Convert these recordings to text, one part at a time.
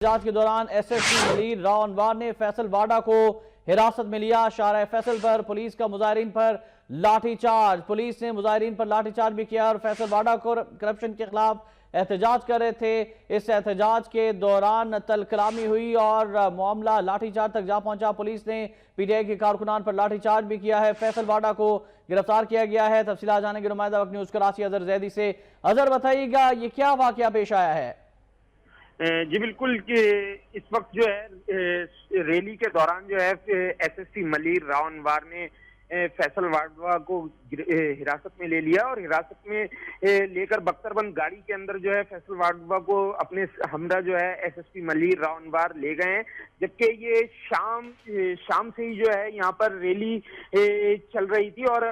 احتجاج کے دوران S S P Malir Rao Anwar نے فیصل واڈا کو حراست میں لیا۔ شارع فیصل پر پولیس کا مظاہرین پر لاٹھی چارج۔ پولیس نے مظاہرین پر لاٹھی چارج بھی کیا اور فیصل واڈا کو کرپشن کے خلاف احتجاج کر رہے تھے۔ اس احتجاج کے دوران تل کلامی ہوئی اور معاملہ لاٹھی چارج تک جا پہنچا۔ پولیس نے پی ٹی آئی کے کارکنان پر لاٹھی چارج بھی کیا ہے۔ فیصل واڈا کو گرفتار کیا گیا ہے۔ تفصیلات جانیں گے نمائندہ وقت نیوز کراچی اظہر زیدی سے۔ اظہر بتائیے گا یہ کیا واقعہ پیش آیا ہے؟ جی بالکل کہ اس وقت جو ہے ریلی کے دوران جو ہے S S P Malir Rao Anwar نے فیصل واڈا کو حراست میں لے لیا اور حراست میں لے کر بختر بند گاڑی کے اندر جو ہے فیصل واڈا کو اپنے ہمراہ جو ہے S S P Malir Rao Anwar لے گئے ہیں، جبکہ یہ شام سے ہی جو ہے یہاں پر ریلی چل رہی تھی اور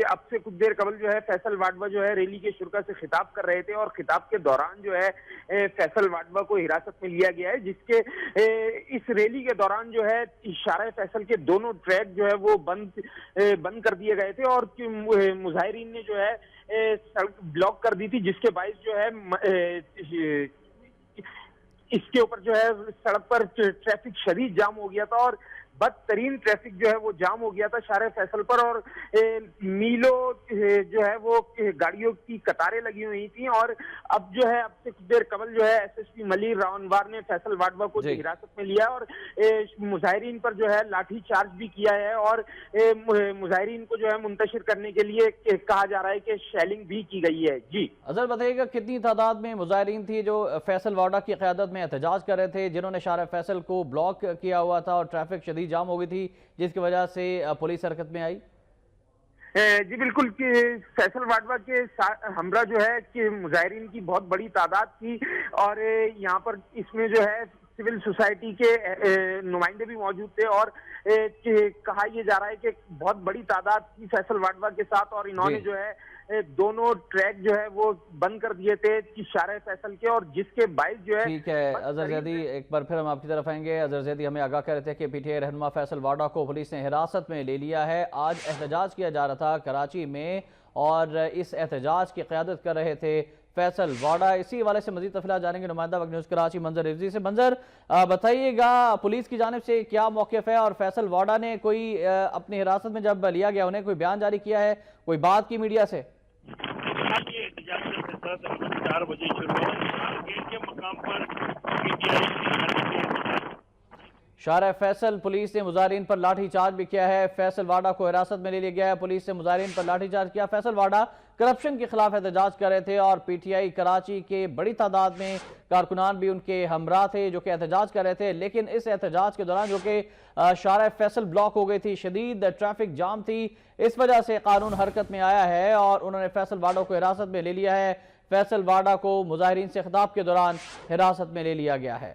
اب سے کچھ دیر قبل جو ہے فیصل واڈا جو ہے ریلی کے شرکا سے خطاب کر رہے تھے اور خطاب کے دوران جو ہے فیصل واڈا کو حراست میں لیا گیا ہے، جس کے اس ریلی کے دوران جو ہے شارع فیصل کے دونوں ٹریک جو ہے وہ بند کر دیے گئے تھے اور مظاہرین نے جو ہے سڑک بلاک کر دی تھی، جس کے باعث جو ہے اس کے اوپر جو ہے سڑک پر ٹریفک شدید جام ہو گیا تھا اور بدترین ٹریفک جو ہے وہ جام ہو گیا تھا شارع فیصل پر اور میلوں جو ہے وہ گاڑیوں کی قطاریں لگی ہوئی تھیں اور اب جو ہے اب سے کچھ دیر قبل جو ہے S S P Malir Rao Anwar نے فیصل واڈا کو حراست میں لیا اور مظاہرین پر جو ہے لاٹھی چارج بھی کیا ہے اور مظاہرین کو جو ہے منتشر کرنے کے لیے کہا جا رہا ہے کہ شیلنگ بھی کی گئی ہے۔ جی اظہر بتائیے گا کتنی تعداد میں مظاہرین تھی جو فیصل واڈا کی قیادت میں احتجاج کر رہے تھے، جنہوں نے شارع فیصل کو بلاک کیا ہوا تھا اور ٹریفک شدید جام ہو گئی تھی جس کی وجہ سے پولیس حرکت میں آئی؟ جی بالکل کہ فیصل واڈا کے ہمراہ جو ہے کہ مظاہرین کی بہت بڑی تعداد تھی اور یہاں پر اس میں جو ہے سول سوسائٹی کے نمائندے بھی موجود تھے اور کہا یہ جا رہا ہے کہ بہت بڑی تعداد تھی فیصل واڈا کے ساتھ اور انہوں نے جو ہے دونوں ٹریک جو ہے وہ بند کر دیے تھے شارع فیصل کے اور جس کے باعث جو ہے ٹھیک ہے اظہر زیدی، ایک بار پھر ہم آپ کی طرف آئیں گے۔ اظہر زیدی ہمیں آگاہ کر رہے تھے کہ پی ٹی آئی رہنما فیصل واڈا کو پولیس نے حراست میں لے لیا ہے۔ آج احتجاج کیا جا رہا تھا کراچی میں اور اس احتجاج کی قیادت کر رہے تھے فیصل واڈا۔ اسی حوالے سے مزید تفصیلات جانیں گے نمائندہ وقت نیوز کراچی منظر رفضی سے۔ منظر بتائیے گا پولیس کی جانب سے کیا موقف ہے اور فیصل واڈا نے کوئی اپنی حراست میں جب لیا گیا انہیں کوئی بیان جاری کیا ہے، کوئی بات کی میڈیا سے؟ یہ احتجاج کا سلسلہ 4 بجے شروع ہوا گیٹ کے مقام پر P T I Shahrah Faisal police نے مظاہرین پر لاٹھی چارج بھی کیا ہے۔ فیصل واڈا کو حراست میں لے لیا گیا ہے، پولیس نے مظاہرین پر لاٹھی چارج کیا۔ فیصل واڈا کرپشن کے خلاف احتجاج کر رہے تھے اور پی ٹی آئی کراچی کے بڑی تعداد میں کارکنان بھی ان کے ہمراہ تھے جو کہ احتجاج کر رہے تھے، لیکن اس احتجاج کے دوران جو کہ شارع فیصل بلاک ہو گئی تھی، شدید ٹریفک جام تھی، اس وجہ سے قانون حرکت میں آیا ہے اور انہوں نے فیصل واڈا کو حراست میں لے لیا ہے۔ فیصل واڈا کو مظاہرین سے خطاب کے دوران حراست میں لے لیا گیا ہے۔